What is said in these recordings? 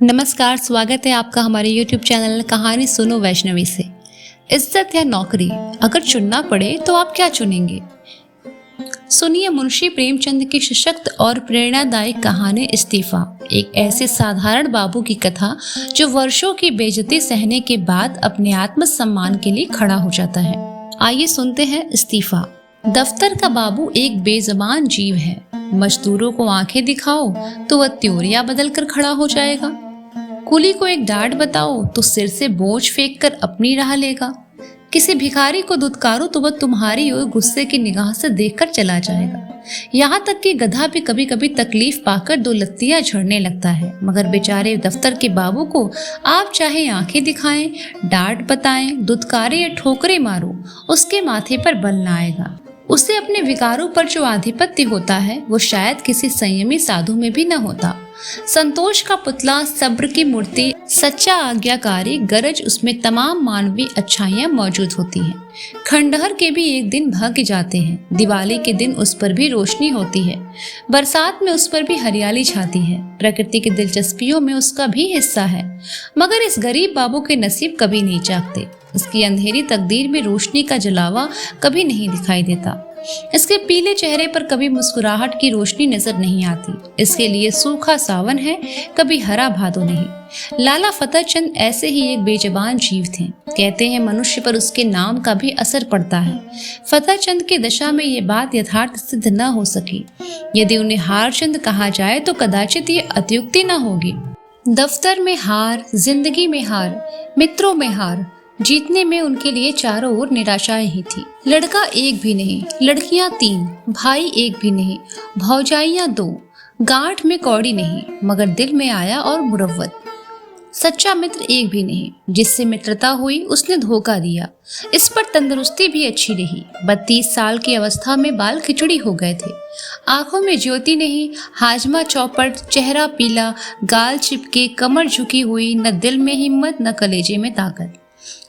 नमस्कार, स्वागत है आपका हमारे YouTube चैनल कहानी सुनो वैष्णवी से। इज्जत या नौकरी अगर चुनना पड़े तो आप क्या चुनेंगे? सुनिए मुंशी प्रेमचंद की सशक्त और प्रेरणादायक कहानी इस्तीफा, एक ऐसे साधारण बाबू की कथा जो वर्षों की बेइज्जती सहने के बाद अपने आत्मसम्मान के लिए खड़ा हो जाता है। आइए सुनते हैं इस्तीफा। दफ्तर का बाबू एक बेजबान जीव है। मजदूरों को आंखें दिखाओ तो वह त्योरिया बदल कर खड़ा हो जाएगा। कुली को एक डांट बताओ तो सिर से बोझ फेंक कर अपनी राह लेगा। किसी भिखारी को धुतकारो तो वह तुम्हारी ओर गुस्से की निगाह से देखकर चला जाएगा। यहाँ तक कि गधा भी कभी कभी तकलीफ पाकर दो लत्तियां झड़ने लगता है, मगर बेचारे दफ्तर के बाबू को आप चाहे आंखें दिखाएं, डांट बताएं, धुतकारे या ठोकरे मारो, उसके माथे पर बल न आएगा। उसे अपने विकारों पर जो आधिपत्य होता है वो शायद किसी संयमी साधु में भी न होता। संतोष का पुतला, सब्र की मूर्ति, सच्चा आज्ञाकारी, गरज, उसमें तमाम मानवीय अच्छाइयाँ मौजूद होती हैं। खंडहर के भी एक दिन भाग जाते हैं। दिवाली के दिन उस पर भी रोशनी होती है। बरसात में उस पर भी हरियाली छाती है। प्रकृति की दिलचस्पियों में उसका भी हिस्सा है। मगर इस गरीब बाबू के नसीब कभी नहीं जागते। इसकी अंधेरी तकदीर में रोशनी का जलावा कभी नहीं दिखाई देता। इसके पीले चेहरे पर कभी मुस्कुराहट की रोशनी नजर नहीं आती। इसके लिए सूखा सावन है, कभी हरा भादो नहीं। लाला फतेहचंद ऐसे ही एक बेजबान जीव थे। कहते हैं मनुष्य पर उसके नाम का भी असर पड़ता है। फतेहचंद की दशा में ये बात यथार्थ सिद्ध न हो सकी। यदि उन्हें हारचंद कहा जाए तो कदाचित ये अत्युक्ति न होगी। दफ्तर में हार, जिंदगी में हार, मित्रों में हार, जीतने में उनके लिए चारों ओर निराशाएं ही थी। लड़का एक भी नहीं, लड़कियां 3, भाई एक भी नहीं, भौजाइयां 2, गांठ में कौड़ी नहीं, मगर दिल में आया और मुरव्वत। सच्चा मित्र एक भी नहीं। जिससे मित्रता हुई उसने धोखा दिया। इस पर तंदुरुस्ती भी अच्छी रही। 32 साल की अवस्था में बाल खिचड़ी हो गए थे। आंखों में ज्योति नहीं, हाजमा चौपट, चेहरा पीला, गाल चिपके, कमर झुकी हुई, न दिल में हिम्मत न कलेजे में ताकत।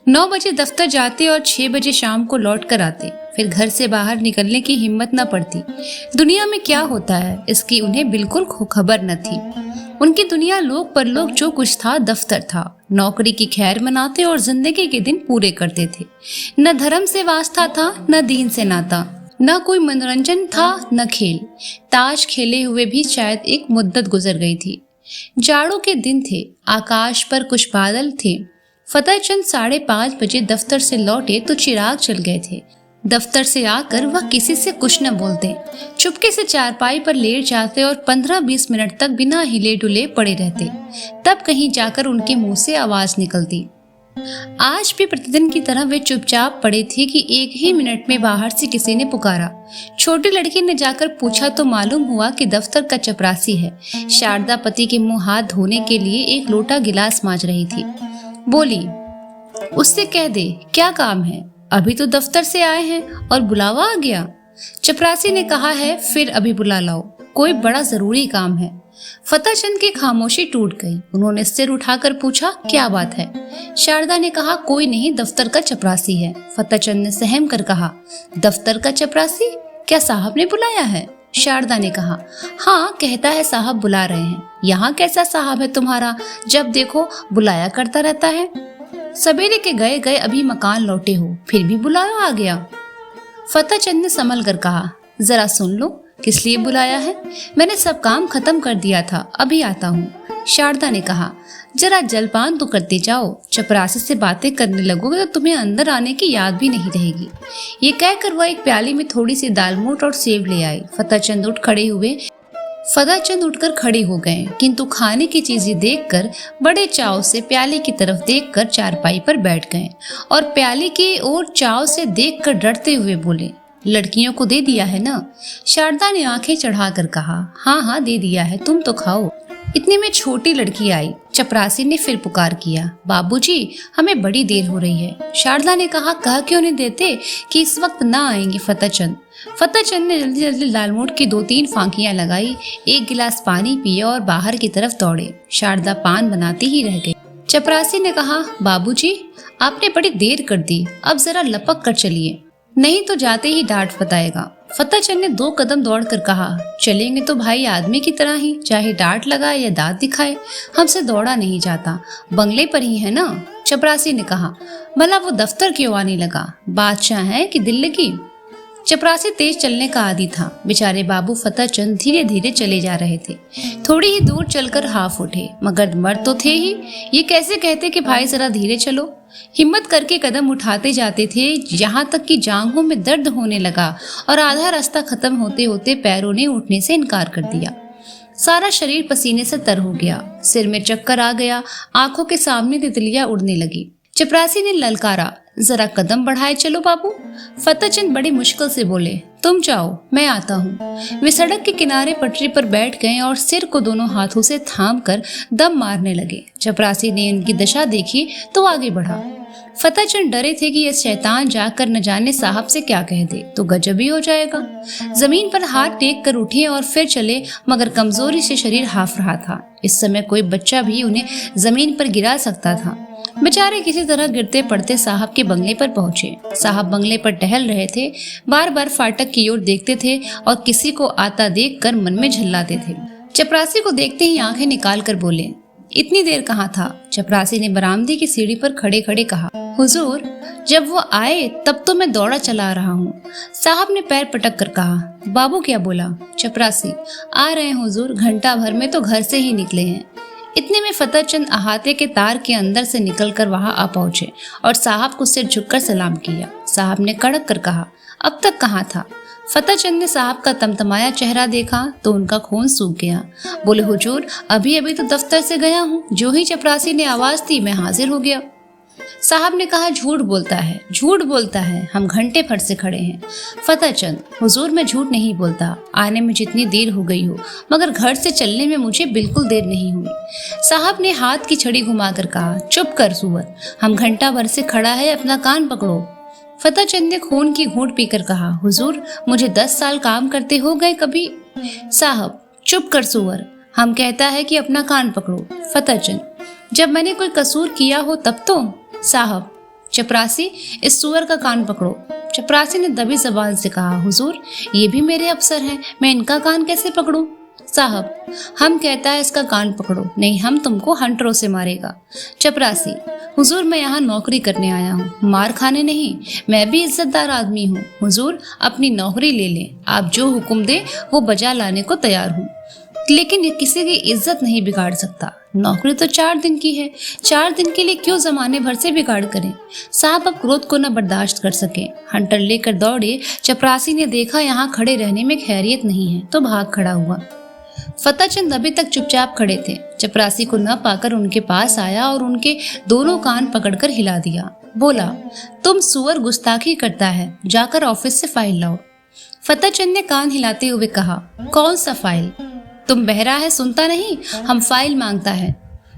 9 बजे दफ्तर जाते और 6 बजे शाम को लौट कर आते। फिर घर से बाहर निकलने की हिम्मत न पड़ती। दुनिया में क्या होता है इसकी उन्हें बिल्कुल खबर न थी। उनकी दुनिया लोक परलोक जो कुछ था दफ्तर था। नौकरी की खैर मनाते और जिंदगी के दिन पूरे करते थे। न धर्म से वास्ता था, न दीन से नाता, न कोई मनोरंजन था, न खेल। ताश खेले हुए भी शायद एक मुद्दत गुजर गई थी। जाड़ों के दिन थे, आकाश पर कुछ बादल थे। फतेहचंद 5:30 बजे दफ्तर से लौटे तो चिराग जल गए थे। दफ्तर से आकर वह किसी से कुछ न बोलते, चुपके से चारपाई पर लेट जाते और 15-20 मिनट तक बिना हिले डुले पड़े रहते। तब कहीं जाकर उनके मुंह से आवाज निकलती। आज भी प्रतिदिन की तरह वे चुपचाप पड़े थे कि एक ही मिनट में बाहर से किसी ने पुकारा। छोटी लड़की ने जाकर पूछा तो मालूम हुआ कि दफ्तर का चपरासी है। शारदा पति के मुंह हाथ धोने के लिए एक लोटा गिलास मांज रही थी। बोली, उससे कह दे क्या काम है, अभी तो दफ्तर से आए हैं और बुलावा आ गया। चपरासी ने कहा है फिर अभी बुला लाओ, कोई बड़ा जरूरी काम है। फतेहचंद की खामोशी टूट गई। उन्होंने सिर उठाकर पूछा क्या बात है। शारदा ने कहा कोई नहीं, दफ्तर का चपरासी है। फतेहचंद ने सहम कर कहा दफ्तर का चपरासी, क्या साहब ने बुलाया है? शारदा ने कहा हाँ, कहता है साहब बुला रहे हैं। यहाँ कैसा साहब है तुम्हारा, जब देखो बुलाया करता रहता है। सवेरे के गए गए अभी मकान लौटे हो, फिर भी बुलाया आ गया। फतेहचंद ने संभल कर कहा जरा सुन लो, किस लिए बुलाया है? मैंने सब काम खत्म कर दिया था, अभी आता हूँ। शारदा ने कहा जरा जलपान तो करते जाओ, चपरासी से बातें करने लगोगे तो तुम्हें अंदर आने की याद भी नहीं रहेगी। ये कहकर वह एक प्याली में थोड़ी सी दालमोट और सेब ले आई। फतेहचंद उठकर खड़े हो गए, किंतु खाने की चीजें देखकर बड़े चाव से प्याली की तरफ देखकर चारपाई पर बैठ गए और प्याली की ओर चाव से देखकर डरते हुए बोले लड़कियों को दे दिया है ना? शारदा ने आंखें चढ़ाकर कहा हाँ हाँ दे दिया है, तुम तो खाओ। इतने में छोटी लड़की आई। चपरासी ने फिर पुकार किया बाबूजी, हमें बड़ी देर हो रही है। शारदा ने कहा कह क्यों नहीं देते कि इस वक्त ना आएंगे फतेहचंद। फतेहचंद ने जल्दी जल्दी लालमोट की 2-3 फांकियां लगाई, एक गिलास पानी पिया और बाहर की तरफ दौड़े। शारदा पान बनाती ही रह गई। चपरासी ने कहा बाबूजी, आपने बड़ी देर कर दी, अब जरा लपक कर चलिए, नहीं तो जाते ही डांट बताएगा। फतेहचंद ने 2 कदम दौड़कर कहा, चलेंगे तो भाई आदमी की तरह ही, चाहे डांट लगाए या दांत दिखाए, हमसे दौड़ा नहीं जाता, बंगले पर ही है ना। चपरासी ने कहा, भला वो दफ्तर क्यों आने लगा, बादशाह है कि दिल्ली की। चपरासी तेज चलने का आदी था। बेचारे बाबू फतेहचंद धीरे धीरे चले जा रहे थे। थोड़ी ही दूर चलकर हाफ उठे, मगर मर्द तो थे ही, ये कैसे कहते कि भाई जरा धीरे चलो। हिम्मत करके कदम उठाते जाते थे, यहाँ तक कि जांघों में दर्द होने लगा और आधा रास्ता खत्म होते होते पैरों ने उठने से इनकार कर दिया। सारा शरीर पसीने से तर हो गया, सिर में चक्कर आ गया, आंखों के सामने तितलियां उड़ने लगी। चपरासी ने ललकारा, जरा कदम बढ़ाए चलो बाबू। फतेहचंद बड़ी मुश्किल से बोले, तुम जाओ मैं आता हूँ। वे सड़क के किनारे पटरी पर बैठ गए और सिर को दोनों हाथों से थाम कर दम मारने लगे। चपरासी ने उनकी दशा देखी तो आगे बढ़ा। फतेहचंद डरे थे कि यह शैतान जाकर न जाने साहब से क्या कह दे तो गजब ही हो जाएगा। जमीन पर हाथ टेक कर उठे और फिर चले, मगर कमजोरी से शरीर हाफ रहा था। इस समय कोई बच्चा भी उन्हें जमीन पर गिरा सकता था। बेचारे किसी तरह गिरते पड़ते साहब के बंगले पर पहुंचे। साहब बंगले पर टहल रहे थे, बार बार फाटक की ओर देखते थे और किसी को आता देखकर मन में झल्लाते थे। चपरासी को देखते ही आंखें निकाल कर बोले, इतनी देर कहाँ था। चपरासी ने बरामदे की सीढ़ी पर खड़े खड़े कहा, हुजूर जब वो आए तब तो मैं दौड़ा चला रहा हूँ। साहब ने पैर पटक कर कहा, बाबू क्या बोला। चपरासी, आ रहे हैं हुजूर, घंटा भर में तो घर से ही निकले हैं। इतने में फतेहचंद अहाते के तार के अंदर से निकलकर वहां आ पहुंचे और साहब को सिर झुककर सलाम किया। साहब ने कड़क कर कहा, अब तक कहाँ था। फतेहचंद ने साहब का तमतमाया चेहरा देखा तो उनका खून सूख गया। बोले, हुजूर अभी अभी तो दफ्तर से गया हूँ, जो ही चपरासी ने आवाज दी मैं हाजिर हो गया। साहब ने कहा, झूठ बोलता है, झूठ बोलता है, हम घंटे भर से खड़े हैं। फतेहचंद, हुजूर मैं झूठ नहीं बोलता, आने में जितनी देर हो गई हो, मगर घर से चलने में मुझे बिल्कुल देर नहीं हुई। साहब ने हाथ की छड़ी घुमाकर कहा, चुप कर सुअर, हम घंटा भर से खड़ा है, अपना कान पकड़ो। फतेहचंद ने खून की घूंट पीकर कहा, हुजूर मुझे 10 साल काम करते हो गए कभी। साहब, चुप कर सुअर, हम कहता है कि अपना कान पकड़ो। फतेहचंद, जब मैंने कोई कसूर किया हो तब तो। साहब, चपरासी इस सुअर का कान पकड़ो। चपरासी ने दबी जबान से कहा, हुजूर ये भी मेरे अफसर हैं, मैं इनका कान कैसे पकड़ूं। साहब, हम कहता है इसका कान पकड़ो, नहीं हम तुमको हंटरों से मारेगा। चपरासी, हुजूर मैं यहाँ नौकरी करने आया हूँ, मार खाने नहीं, मैं भी इज्जतदार आदमी हूँ। हुजूर अपनी नौकरी ले लें, आप जो हुक्म दे वो बजा लाने को तैयार हूँ, लेकिन किसी की इज्जत नहीं बिगाड़ सकता। नौकरी तो 4 दिन की है, 4 दिन के लिए क्यों जमाने भर से बिगाड़ करें। साहब अब क्रोध को न बर्दाश्त कर सके, हंटर लेकर दौड़े। चपरासी ने देखा यहाँ खड़े रहने में खैरियत नहीं है तो भाग खड़ा हुआ। फतेहचंद अभी तक चुपचाप खड़े थे। चपरासी को न पाकर उनके पास आया और उनके दोनों कान पकड़कर हिला दिया। बोला, तुम सुअर गुस्ताखी करता है, जाकर ऑफिस से फाइल लाओ। फतेहचंद ने कान हिलाते हुए कहा, कौन सा फाइल, तुम बहरा है सुनता नहीं, हम फाइल मांगता है।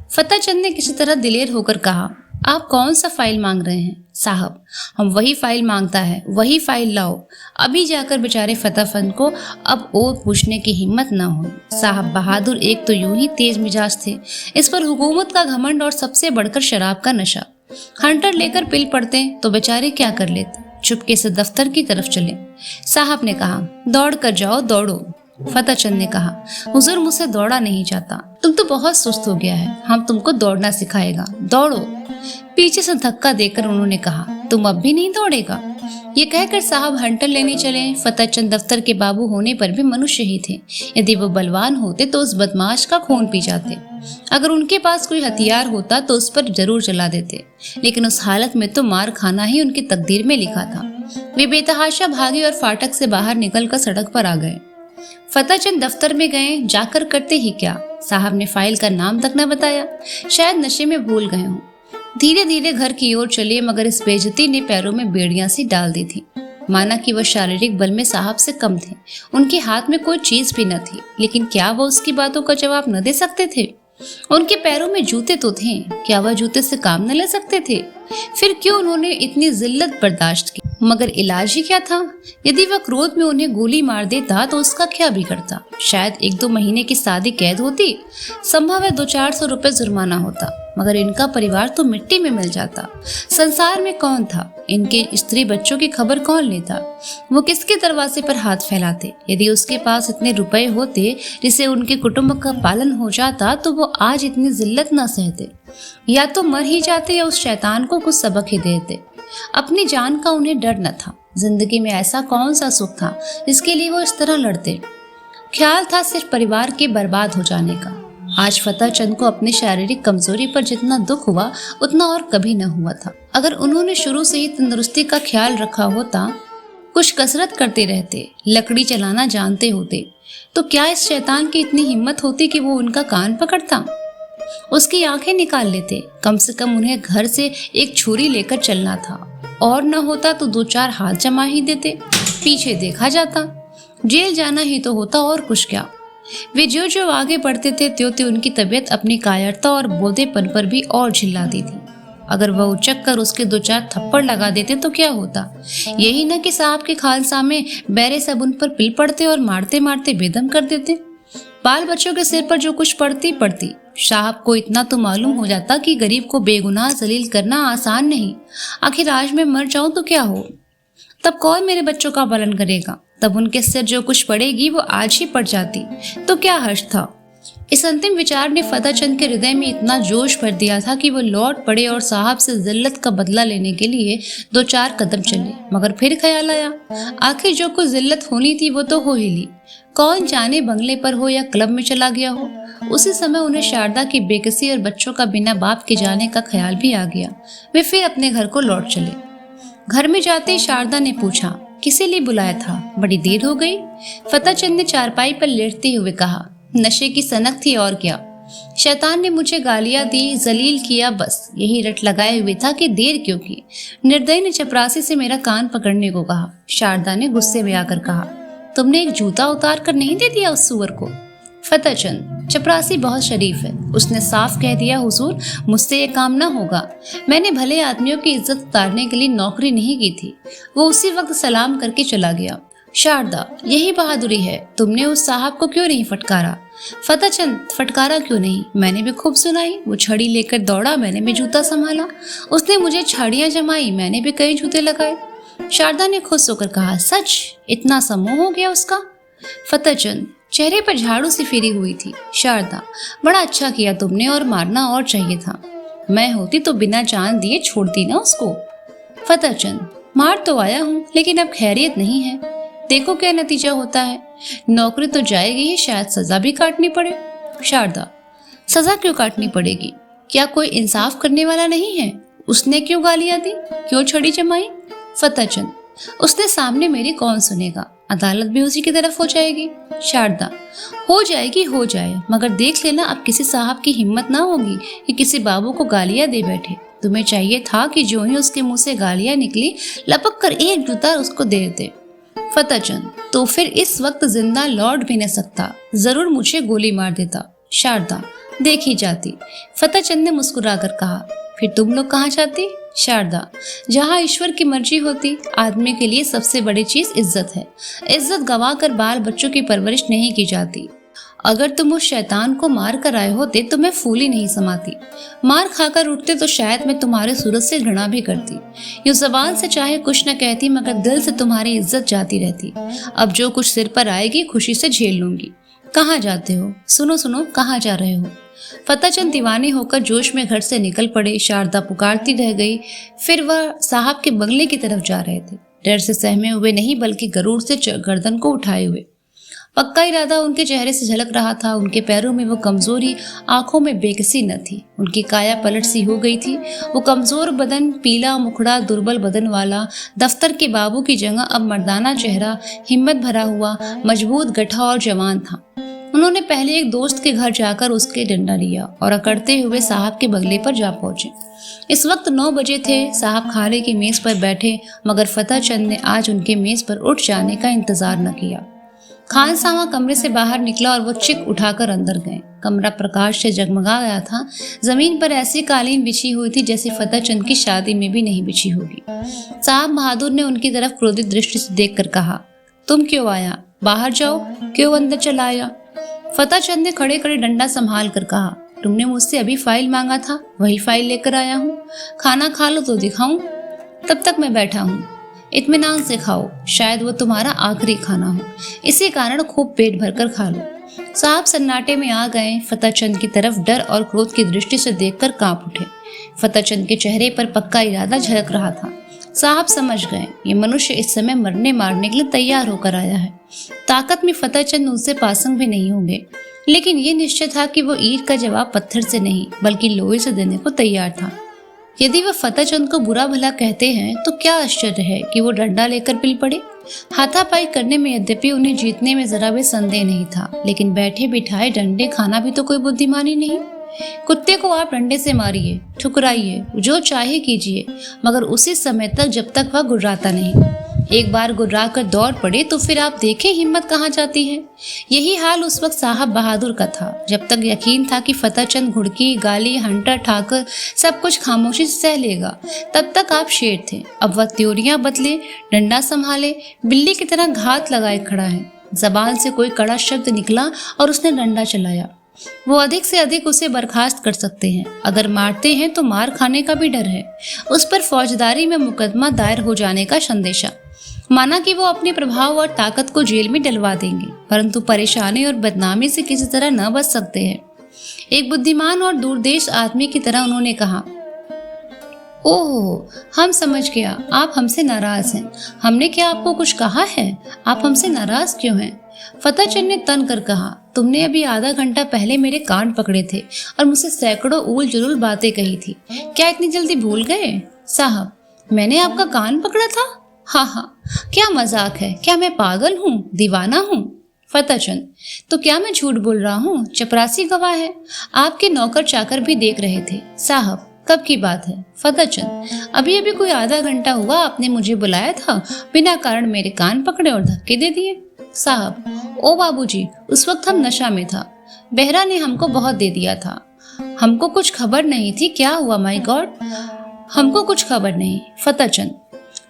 फतेहचंद ने किसी तरह दिलेर होकर कहा, आप कौन सा फाइल मांग रहे हैं। साहब, हम वही फाइल मांगता है, वही फाइल लाओ। अभी जाकर बेचारे फतेहचंद को अब और पूछने की हिम्मत न हुई। साहब बहादुर एक तो यूं ही तेज मिजाज थे, इस पर हुकूमत का घमंड और सबसे बढ़कर शराब का नशा। हंटर लेकर पिल पड़ते तो बेचारे क्या कर लेते। चुपके से दफ्तर की तरफ चले। साहब ने कहा, दौड़ कर जाओ, दौड़ो। फतेहचंद ने कहा, हुजूर मुझसे दौड़ा नहीं जाता, तुम तो बहुत सुस्त हो गया है, हम तुमको दौड़ना सिखाएगा, दौड़ो। पीछे से धक्का देकर उन्होंने कहा, तुम अब भी नहीं दौड़ेगा। ये कहकर साहब हंटर लेने चले। फतेहचंद दफ्तर के बाबू होने पर भी मनुष्य ही थे। यदि वो बलवान होते तो उस बदमाश का खून पी जाते, अगर उनके पास कोई हथियार होता तो उस पर जरूर चला देते, लेकिन उस हालत में तो मार खाना ही उनकी तकदीर में लिखा था। वे बेतहाशा भागे और फाटक से बाहर निकलकर सड़क पर आ गए। फतेहचंद दफ्तर में गए, जाकर करते ही क्या, साहब ने फाइल का नाम तक न बताया, शायद नशे में भूल गए हों। धीरे धीरे घर की ओर चले, मगर इस बेइज्जती ने पैरों में बेड़ियां सी डाल दी थी। माना कि वह शारीरिक बल में साहब से कम थे, उनके हाथ में कोई चीज भी न थी, लेकिन क्या वह उसकी बातों का जवाब न दे सकते थे। उनके पैरों में जूते तो थे, क्या वह जूते से काम न ले सकते थे। फिर क्यों उन्होंने इतनी जिल्लत बर्दाश्त की। मगर इलाज ही क्या था? यदि वह क्रोध में उन्हें गोली मार देता तो उसका क्या बिगड़ता? शायद 1-2 महीने की सादी कैद होती, संभव है 200-400 रुपए जुर्माना होता, मगर इनका परिवार तो मिट्टी में मिल जाता। संसार में कौन था? इनके स्त्री बच्चों की खबर कौन लेता? वो किसके दरवाजे पर हाथ फैलाते? यदि उसके पास इतने रुपए होते जिससे उनके कुटुंब का पालन हो जाता तो वो आज इतनी जिल्लत न सहते। या तो मर ही जाते या उस शैतान को कुछ सबक ही देते। अपनी जान का उन्हें डर न था। जिंदगी में ऐसा कौन सा सुख था जिसके लिए वो इस तरह लड़ते? ख्याल था सिर्फ परिवार के बर्बाद हो जाने का। आज फतेह चंद को अपनी शारीरिक कमजोरी पर जितना दुख हुआ उतना और कभी न हुआ था। अगर उन्होंने शुरू से ही तंदुरुस्ती का ख्याल रखा होता, कुछ कसरत करते रहते, लकड़ी चलाना जानते होते, तो क्या इस शैतान की इतनी हिम्मत होती कि वो उनका कान पकड़ता, उसकी आंखें निकाल लेते? कम से कम उन्हें घर से एक छुरी लेकर चलना था, और न होता तो 2-4 हाथ जमा ही देते, पीछे देखा जाता, जेल जाना ही तो होता और कुछ क्या। वे जो जो आगे बढ़ते थे त्यों त्यों उनकी तबीयत अपनी कायरता और बोधेपन पर भी और झिल्लाती थी। अगर वह उचक कर उसके 2-4 थप्पड़ लगा देते तो क्या होता? यही न कि साहब के खालसा में बैरे सब उन पर पिल पड़ते और मारते मारते बेदम कर देते। बाल बच्चों के सिर पर जो कुछ पड़ती, साहब को इतना तो मालूम हो जाता कि गरीब को बेगुनाह जलील करना आसान नहीं। आखिर आज मैं मर जाऊं तो क्या हो? तब कौन मेरे बच्चों का पालन करेगा? तब उनके सिर जो कुछ पड़ेगी वो आज ही पड़ जाती तो क्या हर्ष था? इस अंतिम विचार ने फतेह चंद के हृदय में इतना जोश भर दिया था कि वो लौट पड़े और साहब से जिल्लत का बदला लेने के लिए 2-4 कदम चले। मगर फिर ख्याल आया, आखिर जो कुछ जिल्लत होनी थी वो तो हो ही ली। कौन जाने बंगले पर हो या क्लब में चला गया हो। उसी समय उन्हें शारदा की बेकसी और बच्चों का बिना बाप के जाने का ख्याल भी आ गया। वे फिर अपने घर को लौट चले। घर में जाते ही शारदा ने पूछा, किसी लिए बुलाया था? बड़ी देर हो गई। फतेह चंद ने चारपाई पर लेटते हुए कहा, नशे की सनक थी और क्या। शैतान ने मुझे गालियां दी, जलील किया, बस यही रट लगाए हुए था कि देर क्यों की। निर्दयी ने चपरासी से मेरा कान पकड़ने को कहा। शारदा ने गुस्से में आकर कहा, तुमने एक जूता उतार कर नहीं दे दिया उस सुअर को? फतेह चंद, चपरासी बहुत शरीफ है, उसने साफ कह दिया, हुजूर मुझसे ये काम ना होगा। मैंने भले आदमियों की इज्जत उतारने के लिए नौकरी नहीं की थी। वो उसी वक्त सलाम करके चला गया। शारदा, यही बहादुरी है, तुमने उस साहब को क्यों नहीं फटकारा? फतेह चंद, फटकारा क्यों नहीं? मैंने भी खूब सुनाई। वो छड़ी लेकर दौड़ा, मैंने भी जूता संभाला। उसने मुझे छड़ियां जमाई, मैंने भी कई जूते लगाए। शारदा ने खुश होकर कहा, सच? इतना समूह हो गया उसका? फतेह चंद, चेहरे पर झाड़ू सी फिरी हुई थी। शारदा, बड़ा अच्छा किया तुमने, और मारना और चाहिए था। मैं होती तो बिना जान दिए छोड़ती ना उसको। फतेह चंद, मार तो आया हूँ, लेकिन अब खैरियत नहीं है। देखो क्या नतीजा होता है। नौकरी तो जाएगी ही, शायद सजा भी काटनी पड़े। शारदा, सजा क्यों काटनी पड़ेगी? क्या कोई इंसाफ करने वाला नहीं है? उसने क्यों गालियां दी, क्यों छड़ी जमाई? फतेह चंद, उसने सामने मेरी कौन सुनेगा? अदालत भी उसी की तरफ हो जाएगी। शारदा, हो जाएगी, हो जाए, मगर देख लेना अब किसी साहब की हिम्मत ना होगी कि किसी बाबू को गालियां दे बैठे। तुम्हें चाहिए था कि जो ही उसके मुंह से गालियां निकली, लपक कर एक जूता उसको दे देते। फतेह चंद, तो फिर इस वक्त जिंदा लौट भी न सकता, जरूर मुझे गोली मार देता। शारदा, देखी जाती। फतेह चंद ने मुस्कुराकर कहा, फिर तुम लोग कहाँ जाती? शारदा, जहाँ ईश्वर की मर्जी होती। आदमी के लिए सबसे बड़ी चीज इज्जत है। इज्जत गवा कर बाल बच्चों की परवरिश नहीं की जाती। अगर तुम उस शैतान को मार कर आए होते तो मैं फूली नहीं समाती। मार खाकर उठते तो शायद मैं तुम्हारे सूरत से घृणा भी करती। यूं जबान से चाहे कुछ न कहती, मगर दिल से तुम्हारी इज्जत जाती रहती। अब जो कुछ सिर पर आएगी खुशी से झेल लूंगी। कहाँ जाते हो? सुनो सुनो, कहाँ जा रहे हो? फतेह चंद दीवाने होकर जोश में घर से निकल पड़े। शारदा पुकारती रह गई। फिर वह साहब के बंगले की तरफ जा रहे थे, डर से सहमे हुए नहीं बल्कि गरूर से गर्दन को उठाए हुए। पक्का इरादा उनके चेहरे से झलक रहा था। उनके पैरों में वो कमजोरी, आंखों में बेकसी न थी। उनकी काया पलट सी हो गई थी। वो कमजोर बदन, पीला मुखड़ा, दुर्बल बदन वाला दफ्तर के बाबू की जगह अब मर्दाना चेहरा, हिम्मत भरा हुआ, मजबूत, गठा और जवान था। उन्होंने पहले एक दोस्त के घर जाकर उसके डंडा लिया और अकड़ते हुए साहब के बंगले पर जा पहुंचे। इस वक्त 9 बजे थे। साहब खाने की मेज पर बैठे, मगर फतेह चंद ने आज उनके मेज पर उठ जाने का इंतजार न किया। खान सामा कमरे से बाहर निकला और वो चिक उठाकर अंदर गए। कमरा प्रकाश से जगमगा गया था। जमीन पर ऐसी कालीन बिछी हुई थी जैसे फतेह चंद की शादी में भी नहीं बिछी होगी। साहब बहादुर ने उनकी तरफ क्रोधित दृष्टि से देखकर कहा, तुम क्यों आया? बाहर जाओ। क्यों अंदर चला आया? फतेह चंद ने खड़े खड़े डंडा संभाल कर कहा, तुमने मुझसे अभी फाइल मांगा था, वही फाइल लेकर आया हूँ। खाना खा लो तो दिखाऊं। तब तक मैं बैठा हूँ, इत्मीनान से खाओ, शायद वो तुम्हारा आखिरी खाना हो, इसी कारण खूब पेट भरकर खा लो। साहब सन्नाटे में आ गए। फतेह चंद की तरफ डर और क्रोध की दृष्टि से देखकर कांप उठे। फतेह चंद के चेहरे पर पक्का इरादा झलक रहा था। साहब समझ गए, ये मनुष्य इस समय मरने मारने के लिए तैयार होकर आया है। ताकत में फतेह चंद उनसे पासंग भी नहीं होंगे, लेकिन ये निश्चय था कि वो ईंट का जवाब पत्थर से नहीं बल्कि लोहे से देने को तैयार था। यदि वह फतेह चंद को बुरा भला कहते हैं तो क्या आश्चर्य है कि वो डंडा लेकर पिल पड़े। हाथापाई करने में यद्यपि उन्हें जीतने में जरा भी संदेह नहीं था, लेकिन बैठे बिठाए डंडे खाना भी तो कोई बुद्धिमानी नहीं। कुत्ते को आप डंडे से मारिए, ठुकराइए, जो चाहे कीजिए, मगर उसी समय तक जब तक वह गुर्राता नहीं। एक बार गुर्रा कर दौड़ पड़े तो फिर आप देखें हिम्मत कहाँ जाती है। यही हाल उस वक्त साहब बहादुर का था। जब तक यकीन था कि फतेह चंद घुड़की, गाली, हंटर, ठाकर सब कुछ खामोशी से सह लेगा, तब तक आप शेर थे। अब वह त्योरियां बदले, डंडा संभाले, बिल्ली की तरह घात लगाए खड़ा है। जबान से कोई कड़ा शब्द निकला और उसने डंडा चलाया। वो अधिक से अधिक उसे बर्खास्त कर सकते हैं। अगर मारते हैं तो मार खाने का भी डर है। उस पर फौजदारी में मुकदमा दायर हो जाने का संदेशा। माना कि वो अपने प्रभाव और ताकत को जेल में डलवा देंगे, परंतु परेशानी और बदनामी से किसी तरह न बच सकते हैं। एक बुद्धिमान और दूरदेश आदमी की तरह उन्होंने कहा, ओह, हम समझ गया, आप हमसे नाराज हैं। हमने क्या आपको कुछ कहा है? आप हमसे नाराज क्यों हैं? फतेह चंद ने तन कर कहा, तुमने अभी आधा घंटा पहले मेरे कान पकड़े थे और मुझसे सैकड़ों उल जुलूल बातें कही थी। क्या इतनी जल्दी भूल गए? साहब, मैंने आपका कान पकड़ा था? हाँ, क्या मजाक है? क्या मैं पागल हूँ, दीवाना हूँ? फतेह चंद, तो क्या मैं झूठ बोल रहा हूँ? चपरासी गवाह है, आपके नौकर चाकर भी देख रहे थे। साहब, कब की बात है? फतेह चंद, अभी अभी कोई आधा घंटा हुआ आपने मुझे बुलाया था, बिना कारण मेरे कान पकड़े और धक्के दे दिए। साहब, ओ बाबूजी, उस वक्त हम नशा में था। बेहरा ने हमको बहुत दे दिया था, हमको कुछ खबर नहीं थी क्या हुआ। माय गॉड, हमको कुछ खबर नहीं। फतेह चंद,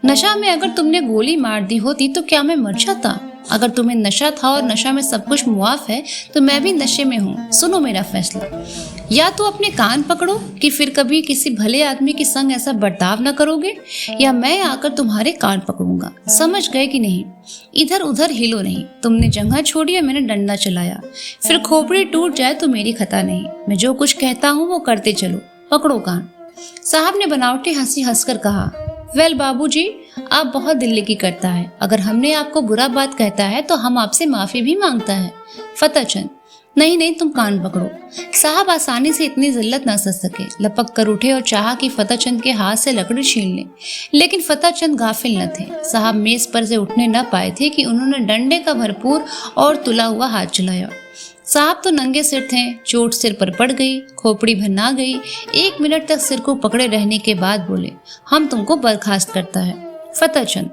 नशा में अगर तुमने गोली मार दी होती तो क्या मैं मर जाता? अगर तुम्हें नशा था और नशा में सब कुछ मुआफ है तो मैं भी नशे में हूँ। सुनो मेरा फैसला, या तो अपने कान पकड़ो कि फिर कभी किसी भले आदमी के संग ऐसा बर्ताव न करोगे, या मैं आकर तुम्हारे कान पकड़ूंगा। समझ गए कि नहीं? इधर उधर हिलो नहीं। तुमने जगह छोड़ी और मैंने डंडा चलाया, फिर खोपड़ी टूट जाए तो मेरी खता नहीं। मैं जो कुछ कहता हूँ वो करते चलो, पकड़ो कान। साहब ने बनावटी हंसी हंसकर कहा, वेल बाबूजी, आप बहुत दिल्ली की करता है। अगर हमने आपको बुरा बात कहता है तो हम आपसे माफी भी मांगता है। फतेह चंद, नहीं, तुम कान पकड़ो। साहब आसानी से इतनी जिल्लत न सह सके, लपक कर उठे और चाहा कि फतेह चंद के हाथ से लकड़ी छीन ले, लेकिन फतेह चंद गाफिल न थे। साहब मेज पर से उठने न पाए थे कि उन्होंने डंडे का भरपूर और तुला हुआ हाथ चलाया। साहब तो नंगे सिर थे, चोट सिर पर पड़ गई, खोपड़ी भन्ना गई। 1 मिनट तक सिर को पकड़े रहने के बाद बोले, हम तुमको बर्खास्त करता है। फतेह चंद,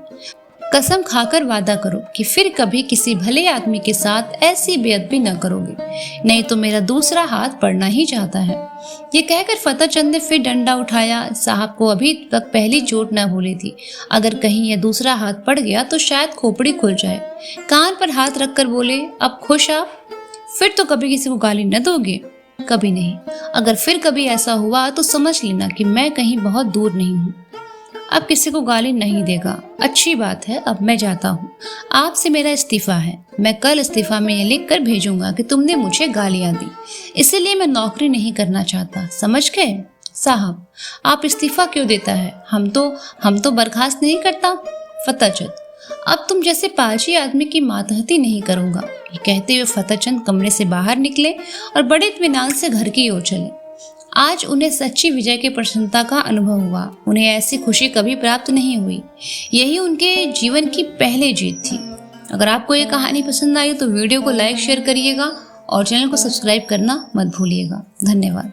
कसम खाकर वादा करो कि फिर कभी किसी भले आदमी के साथ ऐसी बेअदबी न करोगे, नहीं तो मेरा दूसरा हाथ पड़ना ही चाहता है। ये कहकर फतेह चंद ने फिर डंडा उठाया। साहब को अभी तक पहली चोट न भूली थी। अगर कहीं यह दूसरा हाथ पड़ गया तो शायद खोपड़ी खुल जाए। कान पर हाथ रखकर बोले, अब खुश आप? फिर तो कभी किसी को गाली न दोगे? कभी नहीं। अगर फिर कभी ऐसा हुआ तो समझ लेना कि मैं कहीं बहुत दूर नहीं हूँ। अब किसी को गाली नहीं देगा। अच्छी बात है, अब मैं जाता हूँ। आपसे मेरा इस्तीफा है। मैं कल इस्तीफा में ये लिख कर भेजूंगा कि तुमने मुझे गालियां दी, इसीलिए मैं नौकरी नहीं करना चाहता। समझ गए? साहब, आप इस्तीफा क्यों देता है? हम तो बर्खास्त नहीं करता। फतेह चंद, अब तुम जैसे पाजी आदमी की मातहती नहीं करूंगा। ये कहते हुए फतेह चंद कमरे से बाहर निकले और बड़े इत्मीनान से घर की ओर चले। आज उन्हें सच्ची विजय की प्रसन्नता का अनुभव हुआ। उन्हें ऐसी खुशी कभी प्राप्त नहीं हुई। यही उनके जीवन की पहली जीत थी। अगर आपको ये कहानी पसंद आई तो वीडियो को लाइक शेयर करिएगा और चैनल को सब्सक्राइब करना मत भूलिएगा। धन्यवाद।